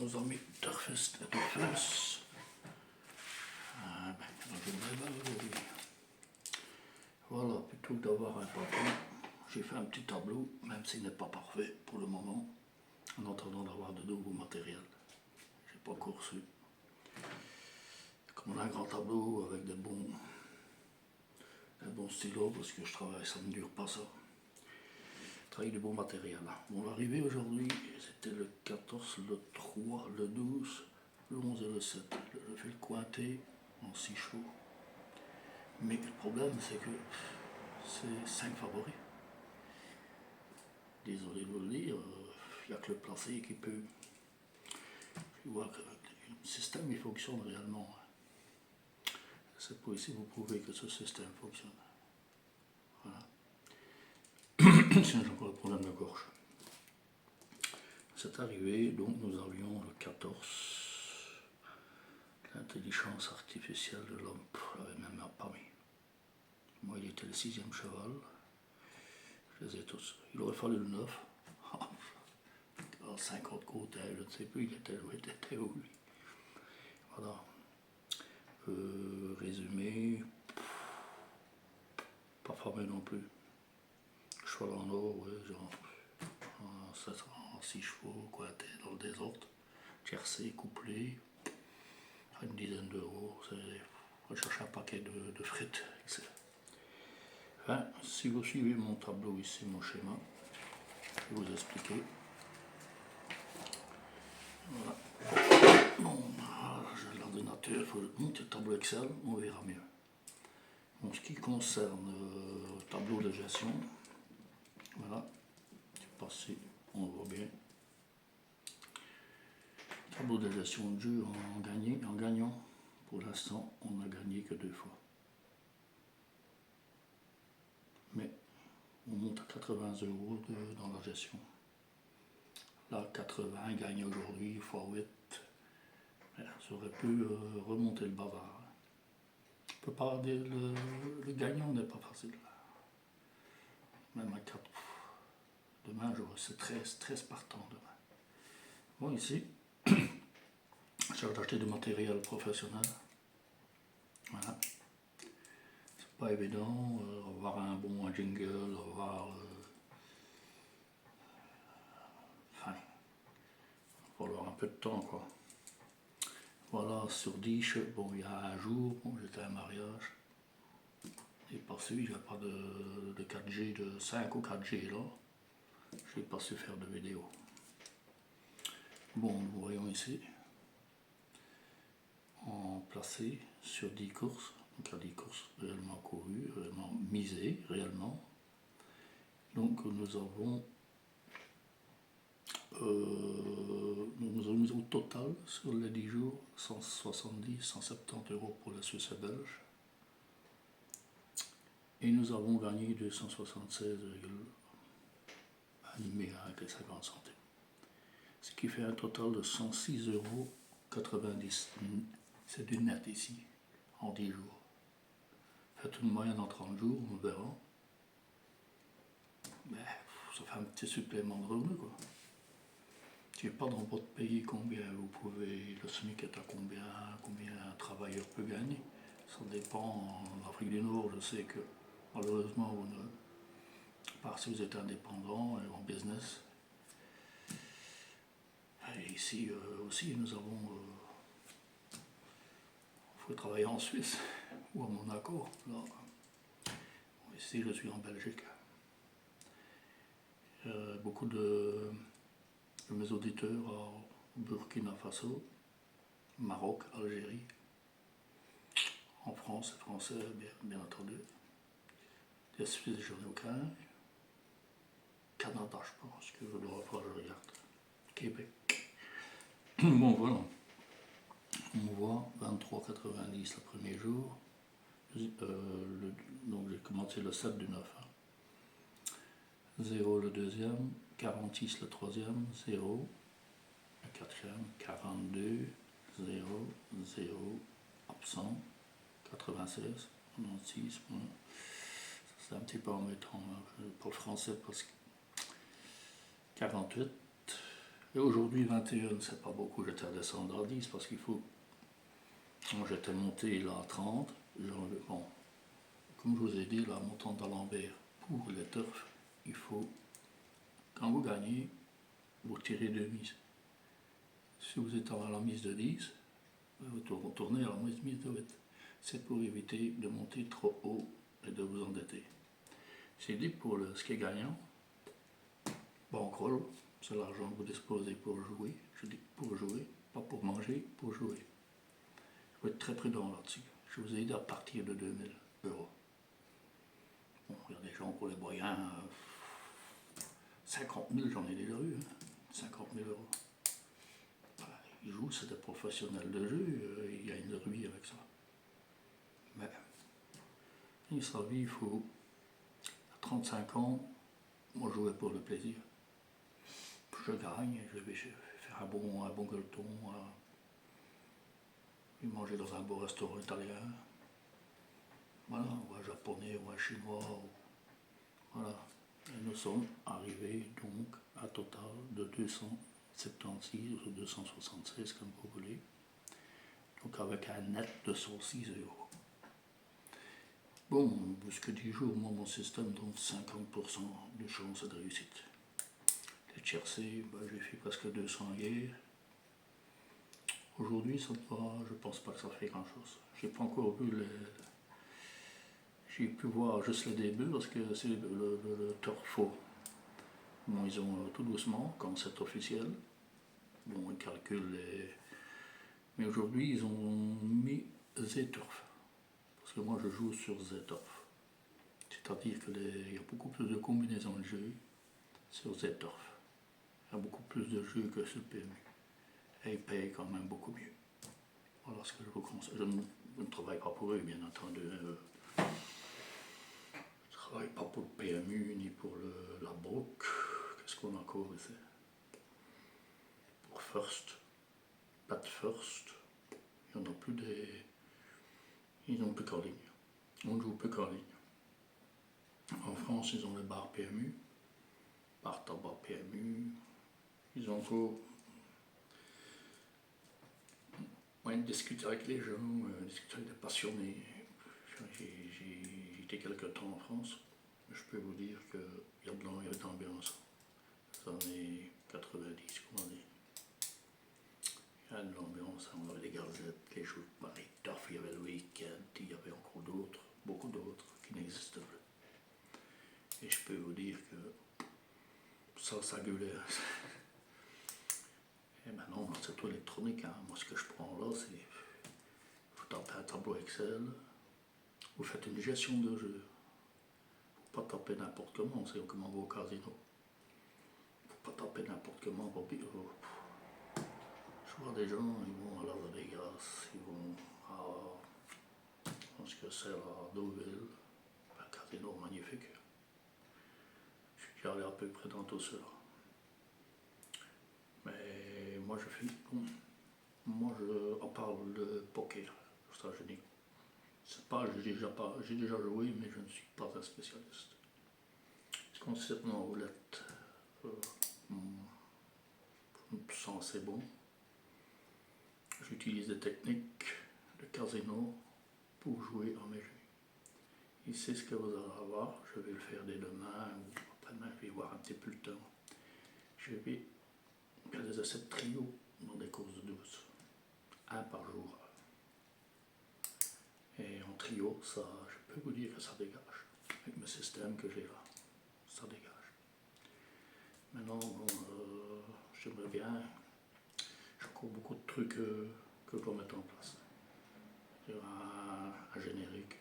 nos amis Turfest et Turfus. Voilà, plutôt que d'avoir un papier, j'ai fait un petit tableau, même s'il n'est pas parfait pour le moment, en attendant d'avoir de nouveaux matériels. J'ai pas encore reçu. Comme on a un grand tableau avec des bons stylos, parce que je travaille, ça ne me dure pas ça. Je travaille du bon matériel. Bon, l'arrivée aujourd'hui, c'était le 14, le 3, le 12, le 11 et le 7. Je fais le cointé en 6 chevaux. Mais le problème, c'est que c'est 5 favoris. Désolé de vous le dire, il n'y a que le placé qui peut. Je vois que le système il fonctionne réellement. C'est pour ici vous prouver que ce système fonctionne. Voilà. Sinon j'ai encore le problème de gorge. C'est arrivé, donc nous avions le 14, l'intelligence artificielle de l'homme. Je l'avais même pas mis. Moi il était le 6e cheval. Je les ai tous. Il aurait fallu le 9. 50 côtés, je ne sais plus, il était où lui. Voilà. Résumé, pas fameux non plus. Cheval en or, ouais, genre en 6 chevaux, quoi, dans le désordre. Tiercé, couplé, à une dizaine d'euros. On cherche un paquet de frites. Enfin, si vous suivez mon tableau ici, mon schéma, je vais vous expliquer. Voilà. Bon, j'ai l'ordinateur, il faut monter le tableau Excel, on verra mieux. En ce qui concerne le tableau de gestion, voilà, c'est passé, on voit bien. Tableau de gestion de jeu en gagnant, pour l'instant, on n'a gagné que 2 fois. Mais on monte à 80 € dans la gestion. Là, 80 gagne aujourd'hui, x 8. Ça aurait pu remonter le bavard. On peut pas dire le gagnant n'est pas facile. Même à 4. Demain, c'est 13 partants demain. Bon, ici, j'ai acheté du matériel professionnel. Voilà. C'est pas évident, avoir un bon jingle, avoir. Enfin, il va falloir un peu de temps, quoi. Voilà, sur 10, bon, il y a un jour, bon, j'étais à un mariage. J'ai pas su, il n'y a pas de 4G, de 5 ou 4G là. Je n'ai pas su faire de vidéo. Bon, nous voyons ici, en placé sur 10 courses, donc il y a 10 courses réellement courues, réellement misées, réellement. Donc nous avons mis au total sur les 10 jours 170-170 € pour la Suisse et Belge. Et nous avons gagné 276,50 €. Ce qui fait un total de 106,90 €. C'est du net ici, en 10 jours. Faites une moyenne en 30 jours, on verra. Mais ça fait un petit supplément de revenus, quoi. Je n'ai pas dans votre pays combien vous pouvez, le SMIC est à combien un travailleur peut gagner. Ça dépend. En Afrique du Nord, je sais que malheureusement, vous ne, à part si vous êtes indépendant et en business. Et ici aussi, nous avons. Il faut travailler en Suisse ou à Monaco. Là. Ici, je suis en Belgique. Beaucoup de mes auditeurs au Burkina Faso, Maroc, Algérie, en France, français bien entendu. Des Suisses, j'en ai aucun. Canada, je pense que je dois pas, je regarde. Québec. Bon, voilà. On voit 23,90 le premier jour. Donc j'ai commencé le 7 du 9. 0 le deuxième, 46 le troisième, 0 le quatrième, 42, 0, 0, absent, 96, 96. C'est un petit peu embêtant pour le français parce que 48, Et aujourd'hui, 21, c'est pas beaucoup, j'étais redescendu à 10 parce qu'il faut. Moi, j'étais monté là à 30. Bon, comme je vous ai dit, la montante d'Alembert pour les turfs, il faut, quand vous gagnez, vous tirez deux mises. Si vous êtes à la mise de 10, vous retournez à la mise de 8. C'est pour éviter de monter trop haut et de vous endetter. J'ai dit pour ce qui est gagnant, bankroll, c'est l'argent que vous disposez pour jouer. Je dis pour jouer, pas pour manger, pour jouer. Il faut être très prudent là-dessus. Je vous ai dit à partir de 2000 euros. Bon, il y a des gens pour les moyens, 50 000, j'en ai déjà eu, 50 000 euros. Voilà, ils jouent, c'est des professionnels de jeu, il y a une rue avec ça. Mais, il sa vie, il faut, à 35 ans, moi je jouais pour le plaisir. Je gagne, je vais faire un bon gueuleton, manger dans un beau restaurant italien, voilà, ou un japonais, ou un chinois, voilà. Et nous sommes arrivés donc à un total de 276 ou 276 comme vous voulez, donc avec un net de 106 euros. Bon, jusque 10 jours, moi mon système donne 50% de chance de réussite. Les tiercés, j'ai fait presque 200 hier. Aujourd'hui, ça va, je pense pas que ça fait grand chose. J'ai pas encore vu les. J'ai pu voir juste les débuts parce que c'est le turfo. Bon, ils ont tout doucement, quand c'est officiel. Bon, ils calculent les. Mais aujourd'hui, ils ont mis Z-Turf. Parce que moi, je joue sur Z-Turf. C'est-à-dire qu'il y a beaucoup plus de combinaisons de jeux sur Z-Turf. Il y a beaucoup plus de jeux que sur le PMU. Et ils payent quand même beaucoup mieux. Voilà ce que je vous conseille. Je ne travaille pas pour eux, bien entendu. Je ne travaille pas pour le PMU ni pour la BOC. Qu'est-ce qu'on a encore ici? Pour First. Pas de First. Il n'y en a plus des. Ils n'ont plus qu'en ligne. On ne joue plus qu'en ligne. En France, ils ont les bars PMU. Bar tabac PMU. Ils ont encore. Ouais, discuter avec les gens, discuter avec des passionnés. J'ai été quelque temps en France. Je peux vous dire qu'il y a de l'ambiance. Les années 90, comment dire. Il y a de l'ambiance, on avait les gazettes, les jeux de Paris, Turf, il y avait le week-end, il y avait encore d'autres, beaucoup d'autres qui n'existent plus. Et je peux vous dire que ça gueulait. Et maintenant, c'est tout électronique. Hein. Moi, ce que je prends là, c'est. Vous tapez un tableau Excel, vous faites une gestion de jeu. Faut pas taper n'importe comment, c'est comme on va au casino. Faut pas taper n'importe comment. Je vois des gens, ils vont à Las Vegas, ils vont à. Je pense que c'est à Deauville, un casino magnifique. Je suis déjà allé à peu près dans tout cela. Mais moi je fais. On parle de poker, ça je dis. C'est pas, j'ai déjà joué, mais je ne suis pas un spécialiste. Concernant roulette, je me sens assez bon. J'utilise des techniques de casino pour jouer en mes jeux. Et c'est ce que vous allez avoir. Je vais le faire dès demain ou après-demain, je vais voir un petit peu le temps. Je vais faire des essais de trio dans des courses de 12. Un par jour. Et en trio, ça, je peux vous dire que ça dégage. Avec le système que j'ai là, ça dégage. Maintenant, j'aimerais bien, j'ai encore beaucoup de trucs que je dois mettre en place. Il y aura un générique,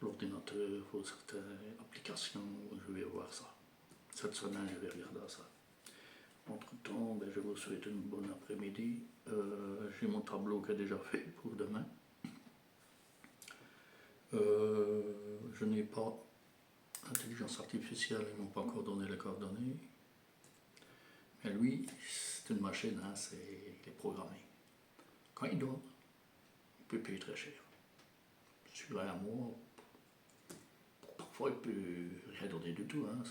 l'ordinateur, pour certaines applications, je vais voir ça. Cette semaine, je vais regarder ça. Entre-temps, je vous souhaite une bonne après-midi. J'ai mon tableau qui est déjà fait pour demain. Je n'ai pas intelligence artificielle, ils ne m'ont pas encore donné les coordonnées. Mais lui, c'est une machine, hein, il est programmé. Quand il donne, il peut payer très cher. Sur un mois, parfois il peut rien donner du tout. Hein,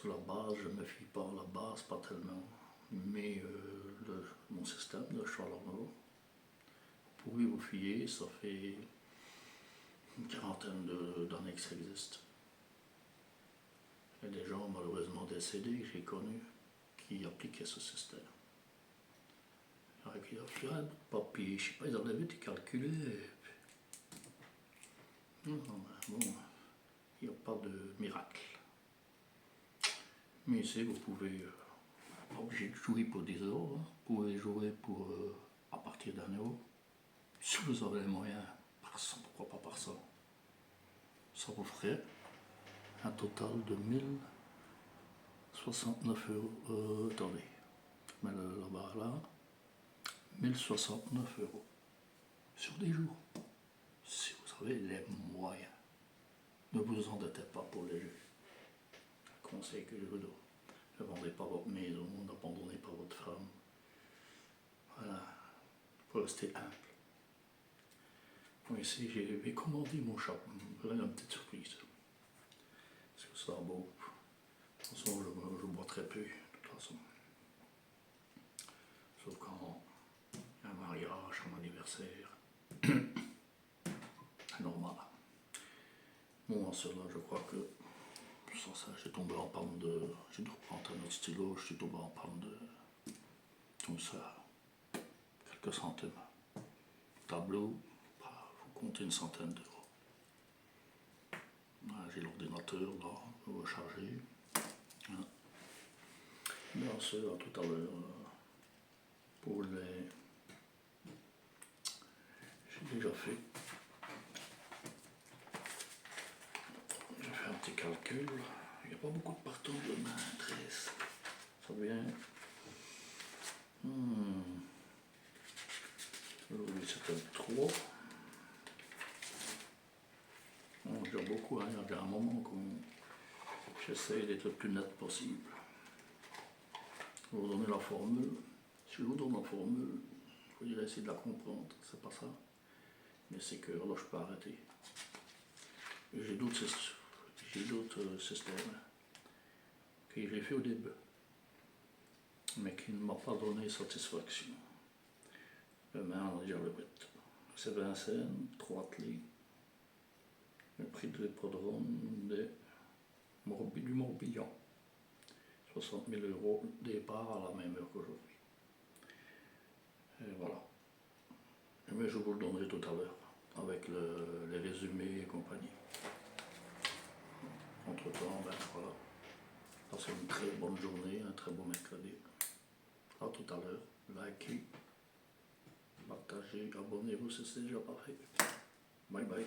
sur la base, je me fie pas à la base, pas tellement. Mais mon système de Charleroi, vous pouvez vous fier, ça fait une quarantaine d'années que ça existe. Il y a des gens malheureusement décédés que j'ai connus qui appliquaient ce système. Avec leur fait un bout de papier, je sais pas, ils en avaient calculé. Non, bon, il n'y a pas de miracle. Mais ici, vous pouvez, pas obligé de jouer pour 10 euros, hein. Vous pouvez jouer pour, à partir d'un euro. Si vous avez les moyens, par ça, pourquoi pas par ça? Ça vous ferait un total de 1069 euros. Attendez, je mets le là-bas là. 1069 euros sur des jours. Si vous avez les moyens, ne vous endettez pas pour les jeux. Conseil que je vous donne. Ne vendez pas votre maison, n'abandonnez pas votre femme. Voilà, il faut rester humble. Bon, ici, j'ai commandé mon chapeau. Voilà une petite surprise. Parce que ça beau. De toute façon, je bois très peu, de toute façon. Sauf quand il y a un mariage, un anniversaire. C'est normal. Bon, à cela, je crois que sans ça, j'ai tombé en panne de. J'ai dû reprendre un autre stylo, je suis tombé en panne de. Comme ça, quelques centimes. Tableau, vous comptez une centaine d'euros. J'ai l'ordinateur là, je vais charger. Bien sûr, tout à l'heure, pour les. J'ai déjà fait. J'ai fait un petit calcul. Il n'y a pas beaucoup de partout de main, 13. Ça vient. Aujourd'hui c'était le 3. Bon, j'ai beaucoup, hein. Il y a déjà un moment qu'on j'essaie d'être le plus net possible. Je vais vous donner la formule. Si je vous donne la formule, il faut essayer de la comprendre, c'est pas ça. Mais c'est que là je peux arrêter. J'ai d'autres systèmes que j'ai fait au début, mais qui ne m'ont pas donné satisfaction. Maintenant, on va dire le 8. C'est Vincennes, 3 clés. Le prix de l'hippodrome du Morbihan. 60 000 euros, départ à la même heure qu'aujourd'hui. Et voilà. Mais je vous le donnerai tout à l'heure, avec les résumés et compagnie. Entre temps, ben voilà. Passez une très bonne journée, un très bon mercredi. À tout à l'heure. Likez, partagez, abonnez-vous si c'est déjà pas fait. Bye bye.